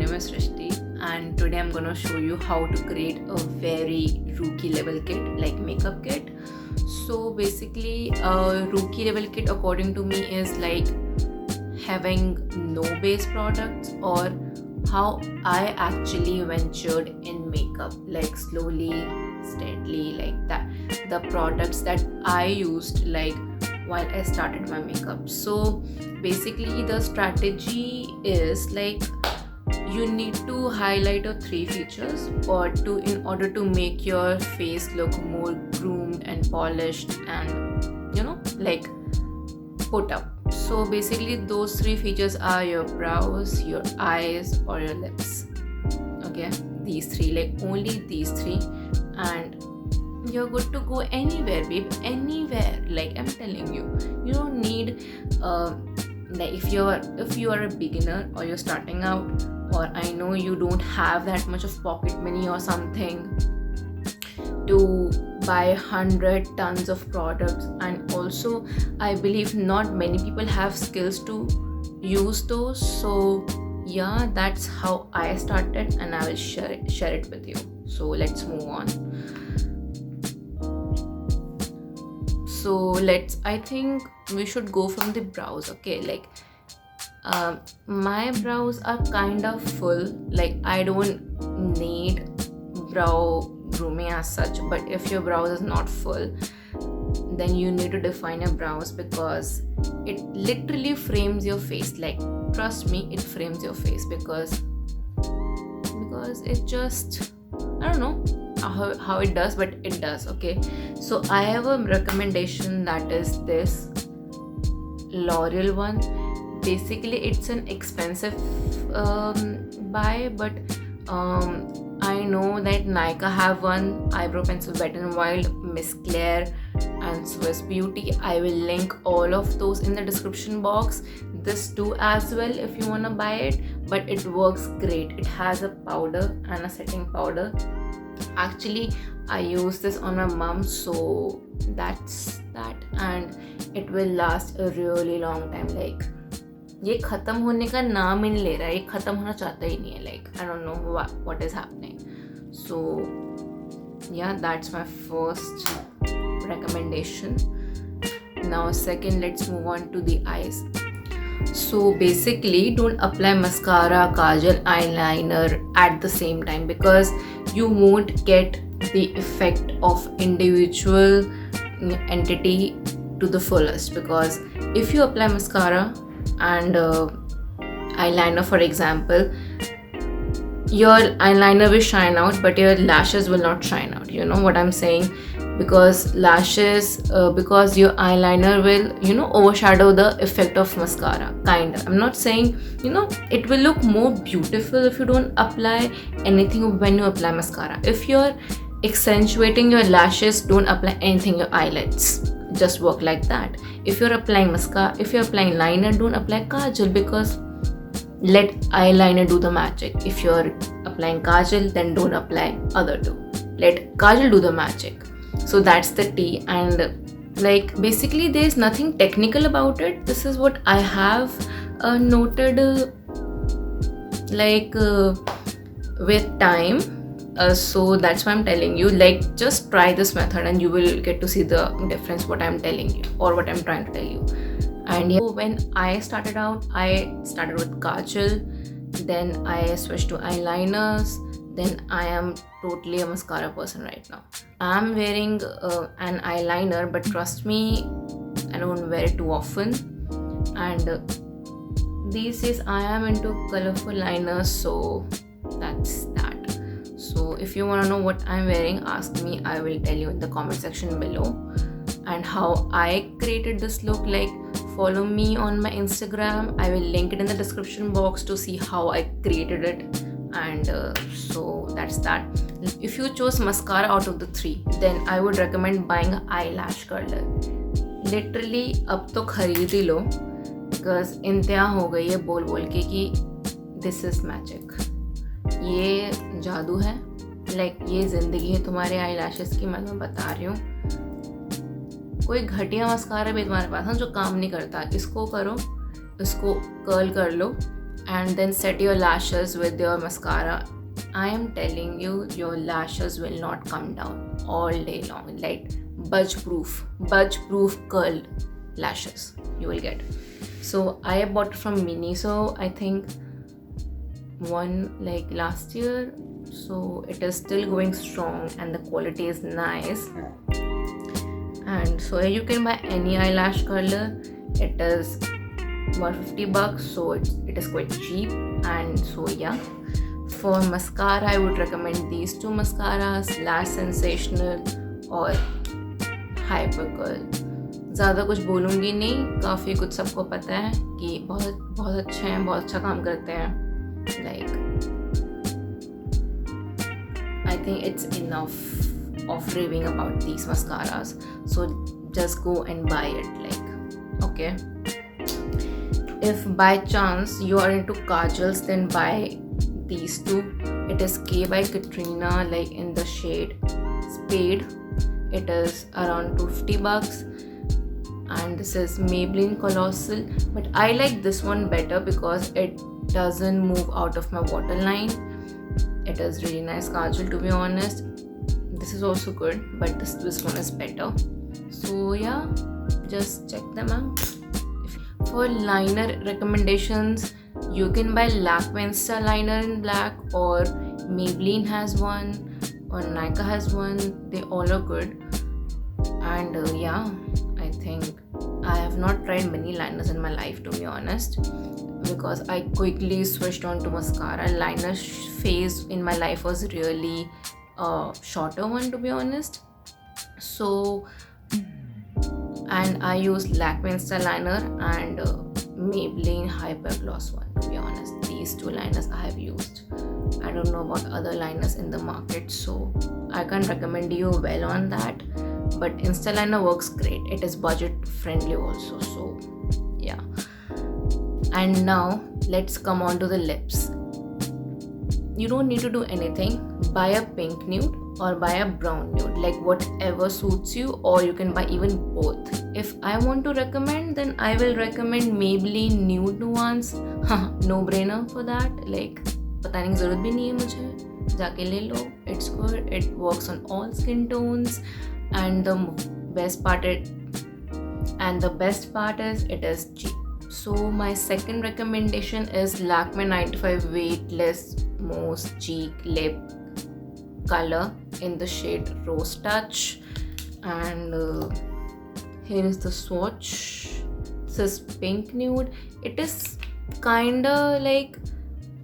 name is Srishti and today I'm gonna show you how to create a very rookie level kit, like makeup kit. So basically a rookie level kit according to me is like having no base products, or how I actually ventured in makeup, like slowly, steadily, like that. The products that I used like while I started my makeup. So basically the strategy is like you need to highlight your 3 features in order to make your face look more groomed and polished and like put up. So basically those 3 features are your brows, your eyes, or your lips. Okay, these 3, like only these 3, and you're good to go anywhere, babe, anywhere. Like I'm telling you, you don't need like if you are a beginner or you're starting out, or I know you don't have that much of pocket money or something to buy 100 tons of products, and also I believe not many people have skills to use those. So yeah, that's how I started and I will share it with you. So let's move on. So I think we should go from the brows. Okay, like my brows are kind of full, like I don't need brow grooming as such, but if your brows is not full, then you need to define your brows, because it literally frames your face. Like trust me, it frames your face, because it just, I don't know how it does, but it does. Okay, so I have a recommendation, that is this L'Oreal one. Basically it's an expensive buy, but I know that Nykaa have one, eyebrow pencil Wet n Wild, Miss Claire, and Swiss Beauty. I will link all of those in the description box. This too as well if you wanna buy it, but it works great. It has a powder and a setting powder. Actually I use this on my mom, so that's that, and it will last a really long time. Like ये खत्म होने का नाम ही नहीं ले रहा है, ये खत्म होना चाहता ही नहीं है. Like I don't know what is happening. So yeah, that's my first recommendation. Now second, let's move on to the eyes. So basically don't apply mascara, kajal, eyeliner at the same time, because you won't get the effect of individual entity to the fullest. Because if you apply mascara and eyeliner, for example, your eyeliner will shine out but your lashes will not shine out. You know what I'm saying? Because lashes, because your eyeliner will overshadow the effect of mascara, kind of. I'm not saying it will look more beautiful if you don't apply anything when you apply mascara. If you're accentuating your lashes, don't apply anything your eyelids. Just work like that. If you're applying mascara, if you're applying liner, don't apply kajal, because let eyeliner do the magic. If you're applying kajal, then don't apply other two. Let kajal do the magic. So that's the tea. And like basically there's nothing technical about it. This is what I have noted with time. So that's why I'm telling you, like just try this method and you will get to see the difference, what I'm telling you or what I'm trying to tell you. And yeah, when I started out, I started with kajal, then I switched to eyeliners, then I am totally a mascara person right now. I'm wearing an eyeliner, but trust me, I don't wear it too often. And these days I am into colorful liners, so that's that. So if you want to know what I'm wearing, ask me. I will tell you in the comment section below. And how I created this look, like follow me on my Instagram. I will link it in the description box to see how I created it. And so that's that. If you chose mascara out of the 3, then I would recommend buying an eyelash curler. Literally अब तो खरीद ही लो, because इंतहा हो गई है बोल के कि this is magic. ये जादू है, लाइक ये जिंदगी है तुम्हारे आई लैशेस की. मैं बता रही हूँ, कोई घटिया मस्कारा भी तुम्हारे पास है जो काम नहीं करता. इसको करो, इसको कर्ल कर लो, and then set your lashes with your mascara. I am telling you, your lashes will not come down all day long. Like budge proof curled lashes you will get. So I bought it from Miniso, I think one like last year, so it is still going strong and the quality is nice. And so you can buy any eyelash curler. It is $150, so it is quite cheap. And so yeah, for mascara I would recommend these two mascaras, Lash Sensational और Hyper Curl. ज़्यादा कुछ बोलूँगी नहीं, काफ़ी कुछ सबको पता है कि बहुत अच्छे हैं, बहुत अच्छा काम करते हैं. Like I think it's enough of raving about these mascaras, so just go and buy it. Like, okay, if by chance you are into kajals, then buy these two. It is K by Katrina, like in the shade Spade. It is around $250. And this is Maybelline Colossal, but I like this one better because it doesn't move out of my waterline. It is really nice kajal, to be honest. This is also good, but this one is better. So yeah, just check them out. For liner recommendations, you can buy Lakme Insta liner in black, or Maybelline has one, or Nykaa has one. They all are good. And yeah, I think I have not tried many liners in my life, to be honest, because I quickly switched on to mascara. Liner phase in my life was really a shorter one, to be honest. So, and I used Lakme Insta liner and Maybelline Hyper Gloss one, to be honest. These two liners I have used. I don't know about other liners in the market, so I can't recommend you well on that. But Insta liner works great. It is budget friendly also, so yeah. And now let's come on to the lips. You don't need to do anything. Buy a pink nude or buy a brown nude, like whatever suits you, or you can buy even both. If I want to recommend, then I will recommend Maybelline Nude Nuance. No brainer for that. Like बताने की ज़रूरत भी नहीं है मुझे, जाके ले लो. It's good. It works on all skin tones. And the best part is it is cheap. So my second recommendation is Lakme 95 Weightless Mousse Cheek Lip Color in the shade Rose Touch. And here is the swatch. This is pink nude. It is kinda like,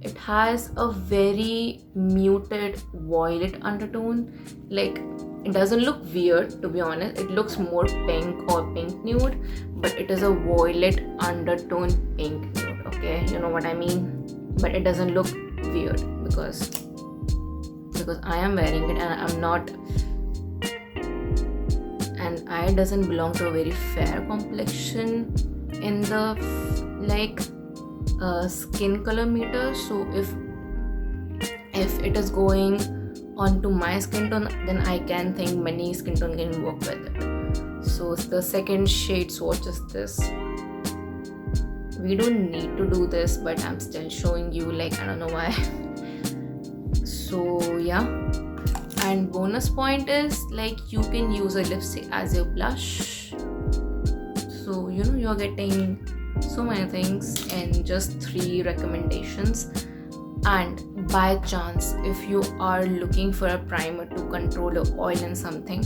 it has a very muted violet undertone. Like, it doesn't look weird, to be honest. It looks more pink or pink nude, but it is a violet undertone pink nude, okay? You know what I mean? But it doesn't look weird because I am wearing it and I'm not, and I doesn't belong to a very fair complexion in the like skin color meter. So if it is going onto my skin tone, then I can think many skin tone can work with it. So the second shade swatch is this. We don't need to do this, but I'm still showing you, like, I don't know why. So yeah, and bonus point is, like, you can use a lipstick as your blush. So you know, you're getting so many things in just 3 recommendations. And by chance, if you are looking for a primer to control your oil and something,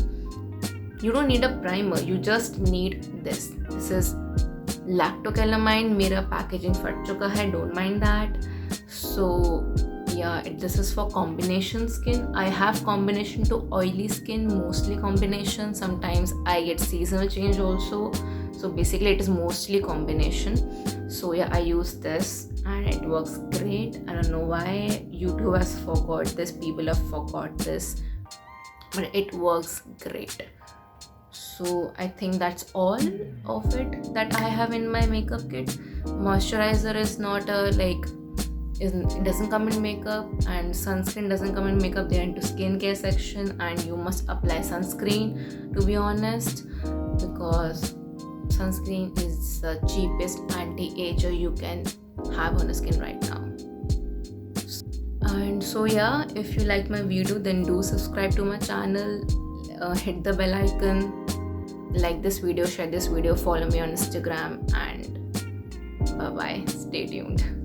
you don't need a primer, you just need this. This is lactocalamine. मेरा packaging फट चुका है, don't mind that. So yeah, this is for combination skin. I have combination to oily skin, mostly combination. Sometimes I get seasonal change also. So basically it is mostly combination. So yeah, I use this and it works great. I don't know why YouTube has forgot this, people have forgot this, but it works great. So I think that's all of it that I have in my makeup kit. Moisturizer is not a it doesn't come in makeup, and sunscreen doesn't come in makeup. They're into skincare section, and you must apply sunscreen, to be honest, because sunscreen is the cheapest anti-ager you can have on the skin right now. And so yeah, if you like my video, then do subscribe to my channel, hit the bell icon, like this video, share this video, follow me on Instagram, and bye bye, stay tuned.